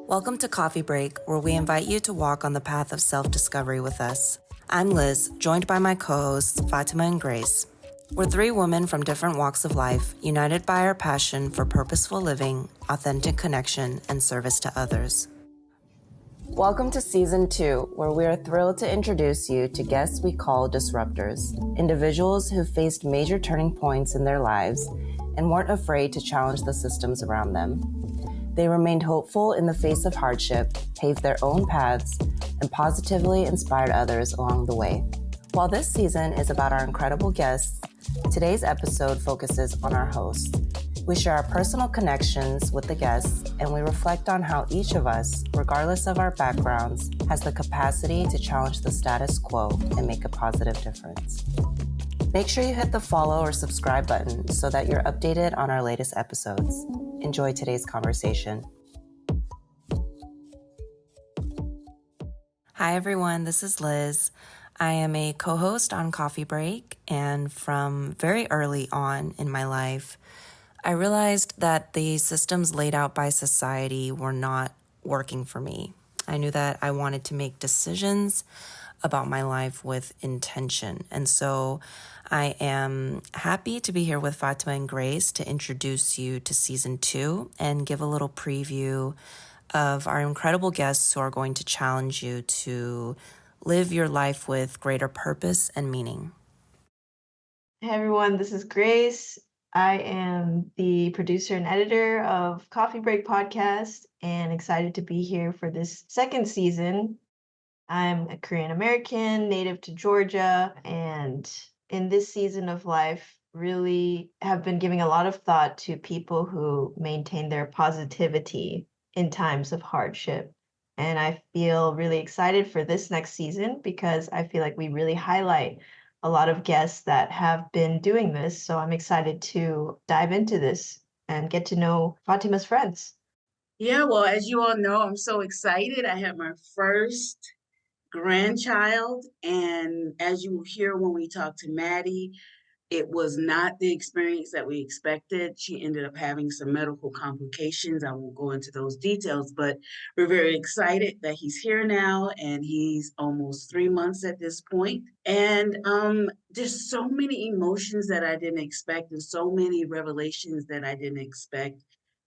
Welcome to Coffee Break, where we invite you to walk on the path of self-discovery with us. I'm Liz, joined by my co-hosts Fatima and Grace. We're three women from different walks of life, united by our passion for purposeful living, authentic connection, and service to others. Welcome to Season 2, where we are thrilled to introduce you to guests we call Disruptors, individuals who faced major turning points in their lives and weren't afraid to challenge the systems around them. They remained hopeful in the face of hardship, paved their own paths, and positively inspired others along the way. While this season is about our incredible guests, today's episode focuses on our hosts. We share our personal connections with the guests, and we reflect on how each of us, regardless of our backgrounds, has the capacity to challenge the status quo and make a positive difference. Make sure you hit the follow or subscribe button so that you're updated on our latest episodes. Enjoy today's conversation. Hi, everyone. This is Liz. I am a co-host on Coffee Break, and from very early on in my life, I realized that the systems laid out by society were not working for me. I knew that I wanted to make decisions about my life with intention. And so I am happy to be here with Fatima and Grace to introduce you to Season 2 and give a little preview of our incredible guests who are going to challenge you to live your life with greater purpose and meaning. Hey everyone, this is Grace. I am the producer and editor of Coffee Break Podcast and excited to be here for this second season. I'm a Korean American, native to Georgia, and in this season of life, really have been giving a lot of thought to people who maintain their positivity in times of hardship. And I feel really excited for this next season because I feel like we really highlight a lot of guests that have been doing this. So I'm excited to dive into this and get to know Fatima's friends. Yeah, well, as you all know, I'm so excited. I had my first grandchild, and as you will hear when we talk to Maddie, it was not the experience that we expected. She ended up having some medical complications. I won't go into those details, but we're very excited that he's here now, and he's almost 3 months at this point. And there's so many emotions that I didn't expect, and so many revelations that I didn't expect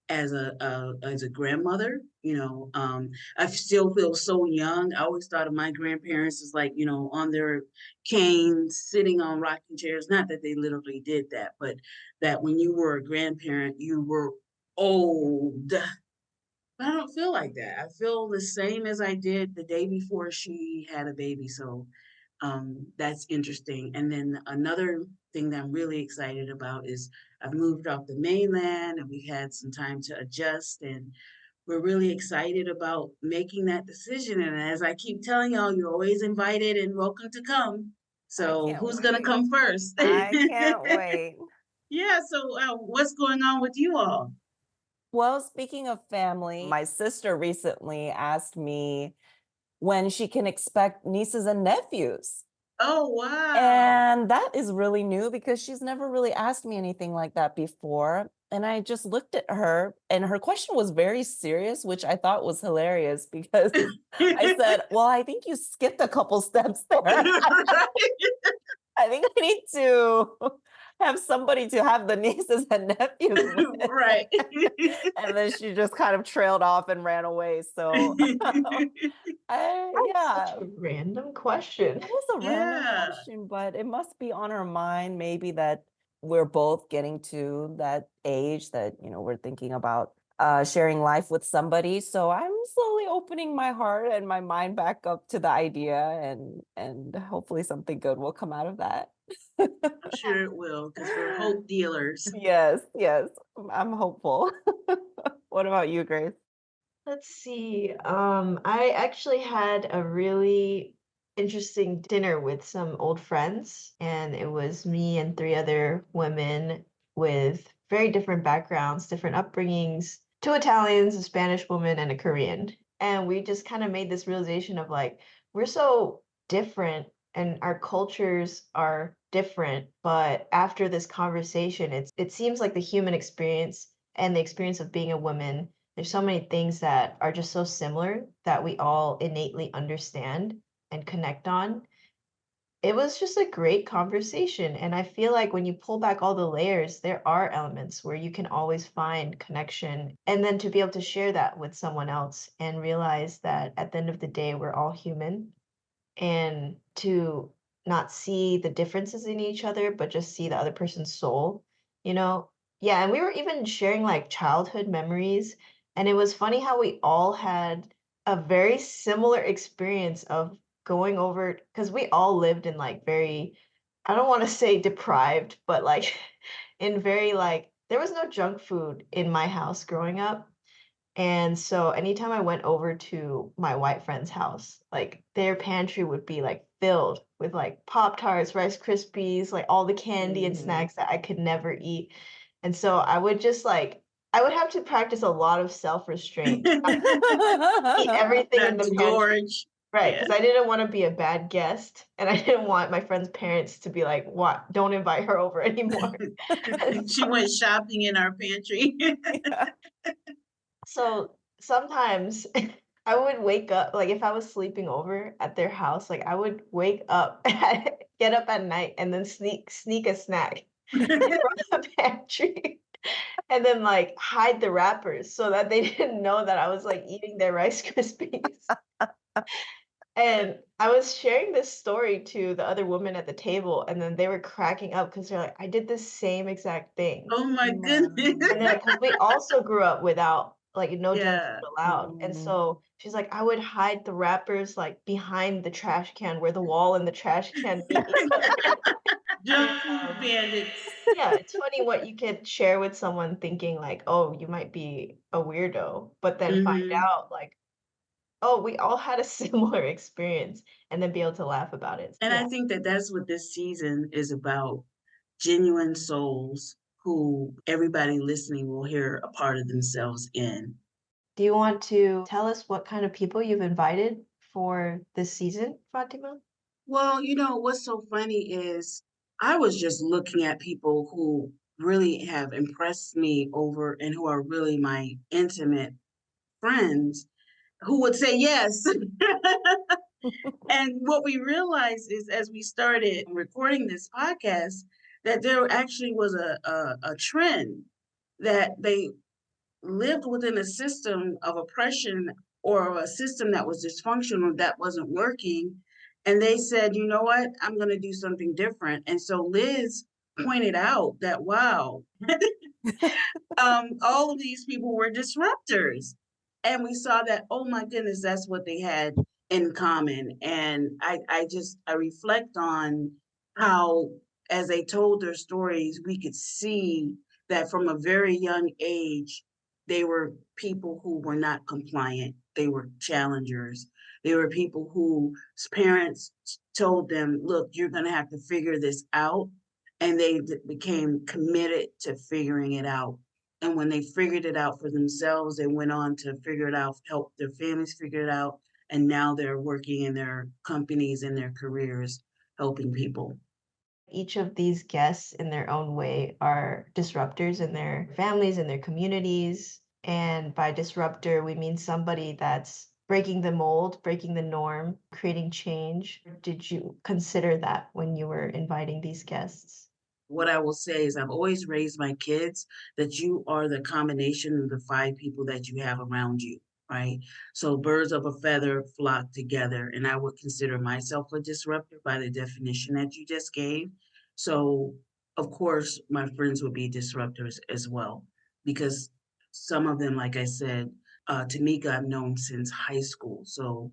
as a grandmother. I still feel so young. I always thought of my grandparents as like, on their canes, sitting on rocking chairs. Not that they literally did that, but that when you were a grandparent, you were old. But I don't feel like that. I feel the same as I did the day before she had a baby. So that's interesting. And then another thing that I'm really excited about is I've moved off the mainland and we had some time to adjust, and we're really excited about making that decision. And as I keep telling y'all, you're always invited and welcome to come. So who's going to come first? I can't wait. Yeah. So what's going on with you all? Well, speaking of family, my sister recently asked me when she can expect nieces and nephews. Oh, wow. And that is really new because she's never really asked me anything like that before. And I just looked at her, and her question was very serious, which I thought was hilarious because I said, well, I think you skipped a couple steps there. I think I need to have somebody to have the nieces and nephews with. Right. And then she just kind of trailed off and ran away. So Such a random question. It is a random question, but it must be on her mind, maybe that we're both getting to that age that, we're thinking about sharing life with somebody. So I'm slowly opening my heart and my mind back up to the idea, and hopefully something good will come out of that. I'm sure it will, because we're hope dealers. Yes, I'm hopeful. What about you, Grace? Let's see. I actually had a really interesting dinner with some old friends, and it was me and three other women with very different backgrounds, different upbringings, two Italians, a Spanish woman, and a Korean. And we just kind of made this realization of like, we're so different and our cultures are different. But after this conversation, it seems like the human experience and the experience of being a woman There's so many things that are just so similar that we all innately understand and connect on. It was just a great conversation, and I feel like when you pull back all the layers, there are elements where you can always find connection, and then to be able to share that with someone else and realize that at the end of the day, we're all human, and to not see the differences in each other, but just see the other person's soul, you know? Yeah, and we were even sharing like childhood memories, and it was funny how we all had a very similar experience of going over because we all lived in like very, I don't want to say deprived, but like in very like there was no junk food in my house growing up. And so anytime I went over to my white friend's house, like their pantry would be like filled with like Pop-Tarts, Rice Krispies, like all the candy and snacks that I could never eat. And so I would just like I would have to practice a lot of self-restraint, eat everything in Not the to pantry. gorge. Right, Yeah. because I didn't want to be a bad guest and I didn't want my friend's parents to be like, "What? Don't invite her over anymore." And She so went shopping in our pantry. So sometimes I would wake up, like if I was sleeping over at their house, like I would wake up, get up at night, and then sneak a snack from the pantry, and then like hide the wrappers so that they didn't know that I was like eating their Rice Krispies. And I was sharing this story to the other women at the table, and then they were cracking up because they're like, I did the same exact thing. Oh my goodness. Wow. And then, because we also grew up without, like, no junk Yeah. food allowed, and Mm. so she's like, "I would hide the wrappers, like, behind the trash can where the wall and the trash can meet each other." And, Junk food bandits. yeah, it's funny what you can share with someone thinking like, "Oh, you might be a weirdo," but then find Hmm. out like, "Oh, we all had a similar experience," and then be able to laugh about it. And I Yeah. think that that's what this season is about. Genuine souls who everybody listening will hear a part of themselves in. Do you want to tell us what kind of people you've invited for this season, Fatima? Well, what's so funny is I was just looking at people who really have impressed me over and who are really my intimate friends who would say yes. And what we realized is as we started recording this podcast, that there actually was a trend that they lived within a system of oppression or a system that was dysfunctional that wasn't working. And they said, you know what, I'm going to do something different. And so Liz pointed out that, wow, all of these people were disruptors. And we saw that, oh my goodness, that's what they had in common. And I reflect on how, as they told their stories, we could see that from a very young age, they were people who were not compliant. They were challengers. They were people whose parents told them, look, you're going to have to figure this out. And they became committed to figuring it out. And when they figured it out for themselves, they went on to figure it out, help their families figure it out. And now they're working in their companies and their careers, helping people. Each of these guests in their own way are disruptors in their families, in their communities. And by disruptor, we mean somebody that's breaking the mold, breaking the norm, creating change. Did you consider that when you were inviting these guests? What I will say is I've always raised my kids that you are the combination of the five people that you have around you, right? So birds of a feather flock together, and I would consider myself a disruptor by the definition that you just gave. So of course my friends would be disruptors as well, because some of them, like I said, Tamika I've known since high school. So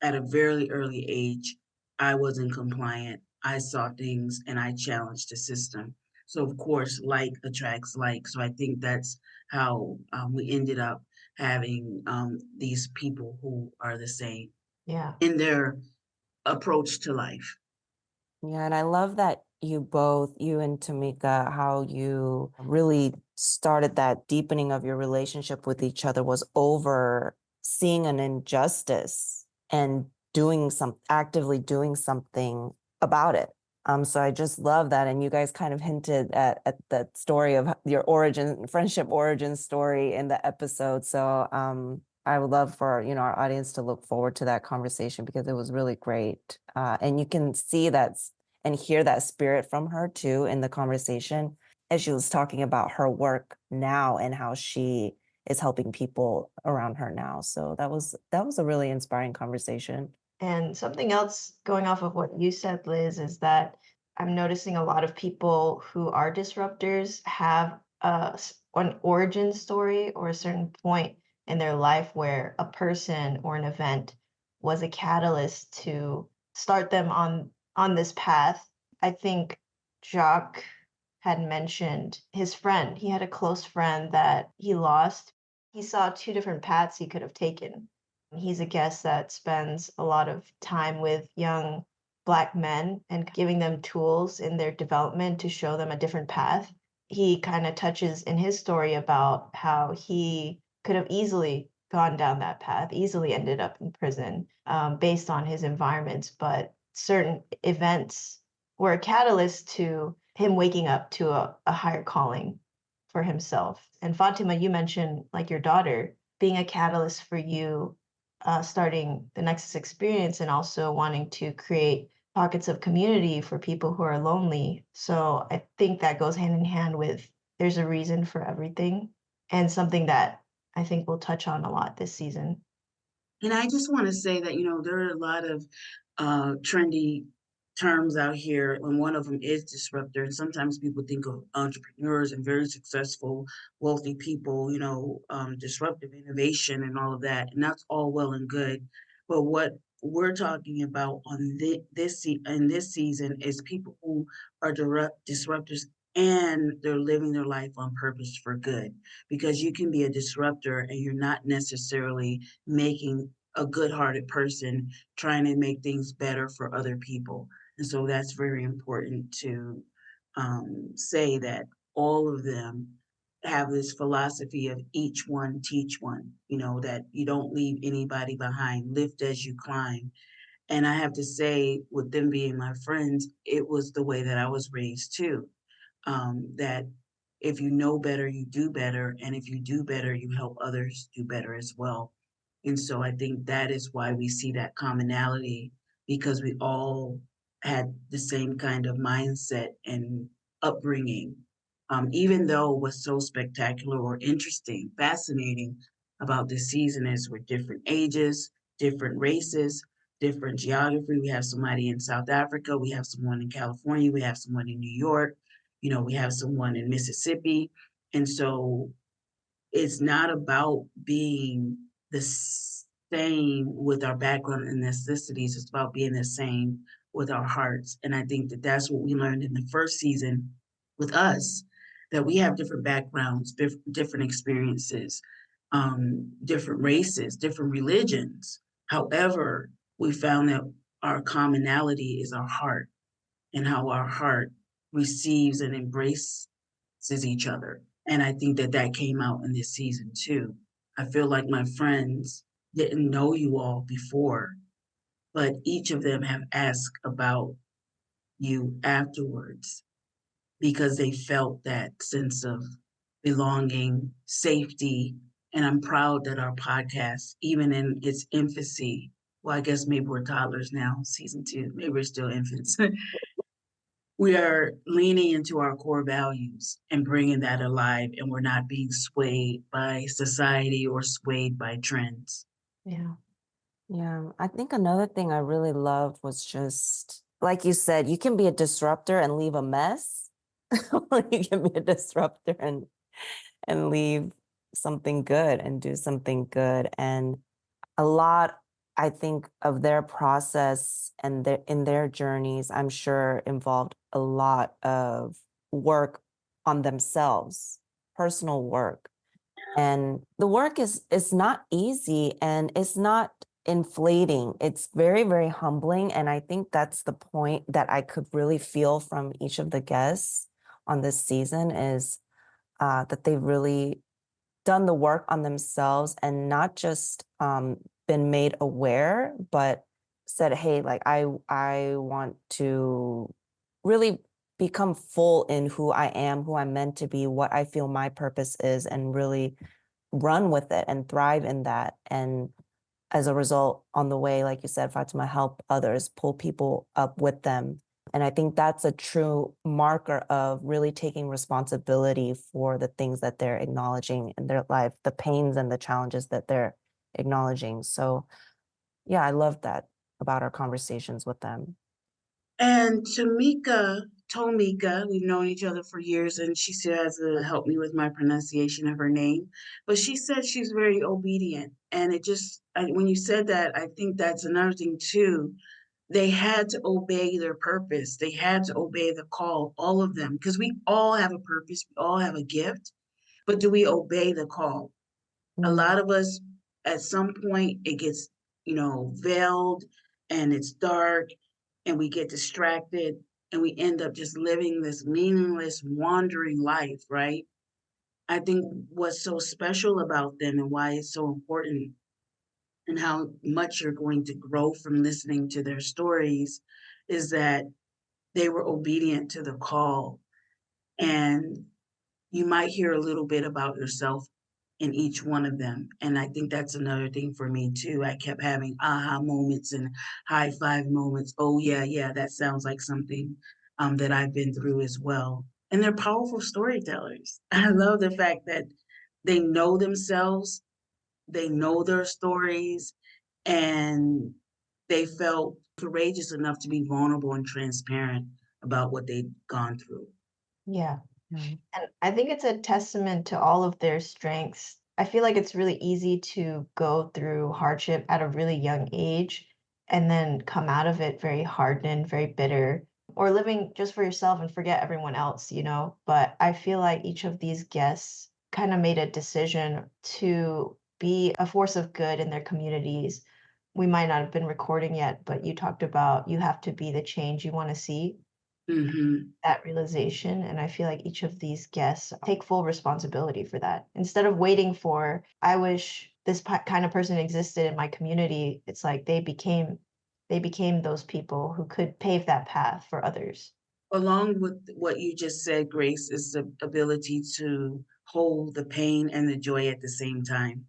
at a very early age, I wasn't compliant. I saw things and I challenged the system. So, of course, like attracts like. So, I think that's how we ended up having these people who are the same Yeah. in their approach to life. Yeah, and I love that you both, you and Tamika, how you really started that deepening of your relationship with each other was over seeing an injustice and actively doing something about it. So I just love that. And you guys kind of hinted at that story of your friendship origin story in the episode. So I would love for, our audience to look forward to that conversation because it was really great. And you can see that and hear that spirit from her too in the conversation as she was talking about her work now and how she is helping people around her now. So that was a really inspiring conversation. And something else going off of what you said, Liz, is that I'm noticing a lot of people who are disruptors have an origin story or a certain point in their life where a person or an event was a catalyst to start them on this path. I think Jacques had mentioned his friend. He had a close friend that he lost. He saw two different paths he could have taken. He's a guest that spends a lot of time with young Black men and giving them tools in their development to show them a different path. He kind of touches in his story about how he could have easily gone down that path, easily ended up in prison based on his environments, but certain events were a catalyst to him waking up to a higher calling for himself. And Fatima, you mentioned like your daughter being a catalyst for you starting the Nexus experience and also wanting to create pockets of community for people who are lonely. So I think that goes hand in hand with there's a reason for everything and something that I think we'll touch on a lot this season. And I just want to say that, there are a lot of trendy terms out here, and one of them is disruptor. And sometimes people think of entrepreneurs and very successful, wealthy people, disruptive innovation and all of that. And that's all well and good. But what we're talking about on in this season is people who are direct disruptors and they're living their life on purpose for good. Because you can be a disruptor and you're not necessarily making a good-hearted person trying to make things better for other people. And so that's very important to say that all of them have this philosophy of each one teach one, that you don't leave anybody behind, lift as you climb. And I have to say, with them being my friends, it was the way that I was raised too. That if you know better, you do better. And if you do better, you help others do better as well. And so I think that is why we see that commonality because we all had the same kind of mindset and upbringing. Even though what's so spectacular or interesting, fascinating about this season is we're different ages, different races, different geography. We have somebody in South Africa, we have someone in California, we have someone in New York, we have someone in Mississippi. And so it's not about being the same with our background and necessities. It's about being the same with our hearts. And I think that that's what we learned in the first season with us, that we have different backgrounds, different experiences, different races, different religions. However, we found that our commonality is our heart and how our heart receives and embraces each other. And I think that that came out in this season too. I feel like my friends didn't know you all before, but each of them have asked about you afterwards because they felt that sense of belonging, safety. And I'm proud that our podcast, even in its infancy, well, I guess maybe we're toddlers now, season 2, maybe we're still infants. We are leaning into our core values and bringing that alive, and we're not being swayed by society or swayed by trends. Yeah. Yeah, I think another thing I really loved was just, like you said, you can be a disruptor and leave a mess, or you can be a disruptor and leave something good and do something good. And a lot, I think, of their process and in their journeys, I'm sure involved a lot of work on themselves, personal work. And the work is not easy and it's not inflating. It's very, very humbling. And I think that's the point that I could really feel from each of the guests on this season is that they've really done the work on themselves and not just been made aware, but said, hey, like I want to really become full in who I am, who I'm meant to be, what I feel my purpose is, and really run with it and thrive in that. And as a result, on the way, like you said, Fatima, help others, pull people up with them. And I think that's a true marker of really taking responsibility for the things that they're acknowledging in their life, the pains and the challenges that they're acknowledging. So yeah, I love that about our conversations with them. And Tomika, we've known each other for years, and she still has to help me with my pronunciation of her name. But she said she's very obedient. And when you said that, I think that's another thing too. They had to obey their purpose, they had to obey the call, all of them, because we all have a purpose, we all have a gift. But do we obey the call? A Mm. lot of us, at some point, it gets, veiled and it's dark and we get distracted and we end up just living this meaningless, wandering life, right? I think what's so special about them and why it's so important and how much you're going to grow from listening to their stories is that they were obedient to the call. And you might hear a little bit about yourself in each one of them. And I think that's another thing for me too. I kept having aha moments and high five moments. Oh yeah, yeah, that sounds like something that I've been through as well. And they're powerful storytellers. I love the fact that they know themselves, they know their stories, and they felt courageous enough to be vulnerable and transparent about what they'd gone through. Yeah. Yeah. And I think it's a testament to all of their strengths. I feel like it's really easy to go through hardship at a really young age and then come out of it very hardened, very bitter, or living just for yourself and forget everyone else, you know? But I feel like each of these guests kind of made a decision to be a force of good in their communities. We might not have been recording yet, but you talked about you have to be the change you want to see, Hmm. that realization. And I feel like each of these guests take full responsibility for that. Instead of waiting for, I wish this kind of person existed in my community, it's like they became those people who could pave that path for others. Along with what you just said, Grace, is the ability to hold the pain and the joy at the same time.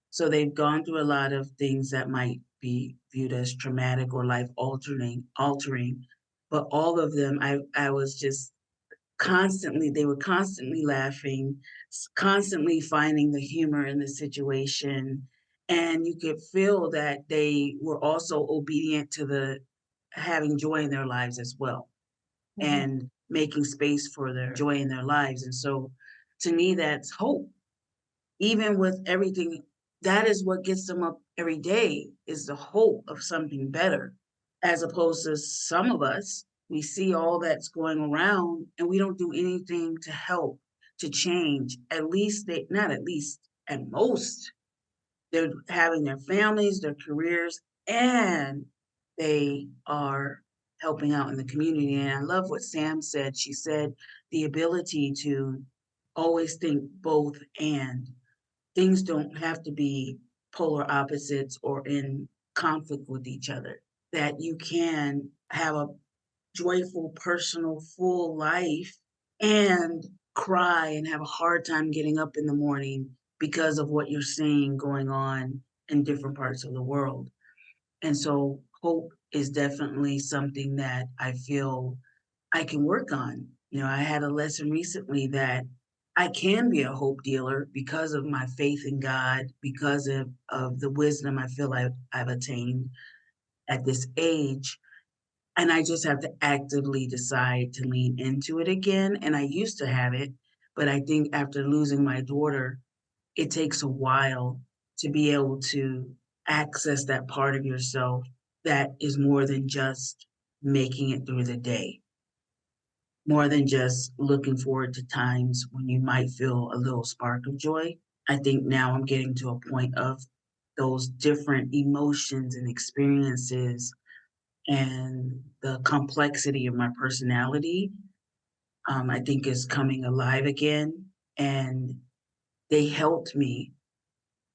So they've gone through a lot of things that might be viewed as traumatic or life altering, but all of them, I was just they were constantly laughing, constantly finding the humor in the situation. And you could feel that they were also obedient to the having joy in their lives as well Mhm. and making space for their joy in their lives. And so to me, that's hope. Even with everything, that is what gets them up every day is the hope of something better. As opposed to some of us, we see all that's going around and we don't do anything to help, to change. At least not at least, at most, they're having their families, their careers, and they are helping out in the community. And I love what Sam said. She said the ability to always think both and things don't have to be polar opposites or in conflict with each other. That you can have a joyful, personal, full life and cry and have a hard time getting up in the morning because of what you're seeing going on in different parts of the world. And so hope is definitely something that I feel I can work on. I had a lesson recently that I can be a hope dealer because of my faith in God, because of the wisdom I feel I've attained at this age. And I just have to actively decide to lean into it again. And I used to have it, but I think after losing my daughter, it takes a while to be able to access that part of yourself that is more than just making it through the day, more than just looking forward to times when you might feel a little spark of joy. I think now I'm getting to a point of those different emotions and experiences and the complexity of my personality, I think is coming alive again. And they helped me,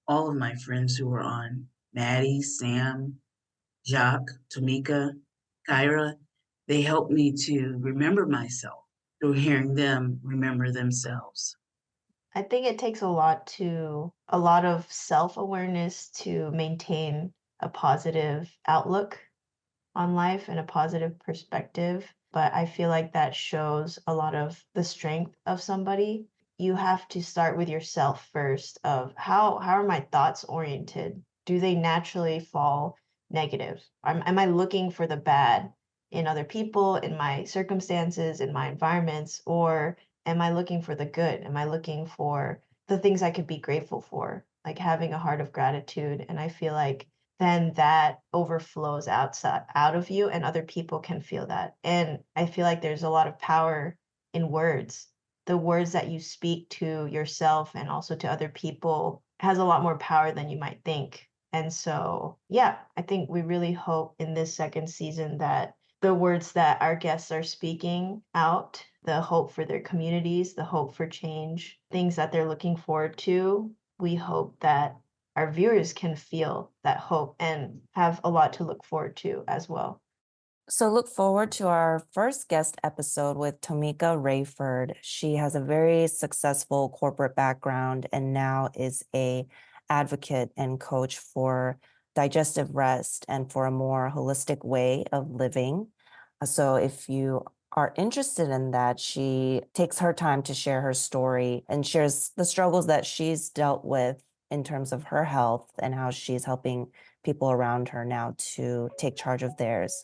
all of my friends who were on, Maddie, Sam, Jacques, Tamika, Kyra, they help me to remember myself through hearing them remember themselves. I think it takes a lot of self-awareness to maintain a positive outlook on life and a positive perspective. But I feel like that shows a lot of the strength of somebody. You have to start with yourself first of how are my thoughts oriented? Do they naturally fall negative? Am I looking for the bad in other people, in my circumstances, in my environments, or am I looking for the good? Am I looking for the things I could be grateful for? Like having a heart of gratitude. And I feel like then that overflows out of you and other people can feel that. And I feel like there's a lot of power in words. The words that you speak to yourself and also to other people has a lot more power than you might think. And so, yeah, I think we really hope in this second season that the words that our guests are speaking out, the hope for their communities, the hope for change, things that they're looking forward to, we hope that our viewers can feel that hope and have a lot to look forward to as well. So look forward to our first guest episode with Tomika Rayford. She has a very successful corporate background and now is a advocate and coach for digestive rest and for a more holistic way of living. So if you are interested in that, she takes her time to share her story and shares the struggles that she's dealt with in terms of her health and how she's helping people around her now to take charge of theirs.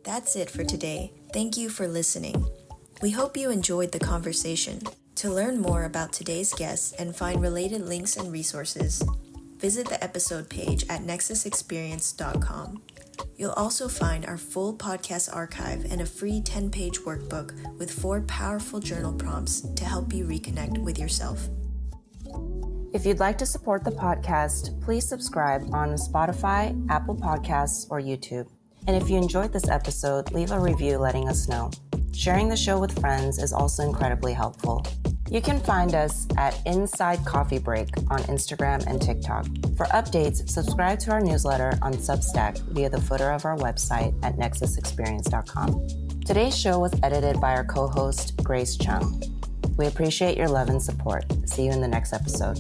That's it for today. Thank you for listening. We hope you enjoyed the conversation. To learn more about today's guests and find related links and resources, visit the episode page at nexusexperience.com. You'll also find our full podcast archive and a free 10-page workbook with 4 powerful journal prompts to help you reconnect with yourself. If you'd like to support the podcast, please subscribe on Spotify, Apple Podcasts, or YouTube. And if you enjoyed this episode, leave a review letting us know. Sharing the show with friends is also incredibly helpful. You can find us at Inside Coffee Break on Instagram and TikTok. For updates, subscribe to our newsletter on Substack via the footer of our website at nexusexperience.com. Today's show was edited by our co-host, Grace Chung. We appreciate your love and support. See you in the next episode.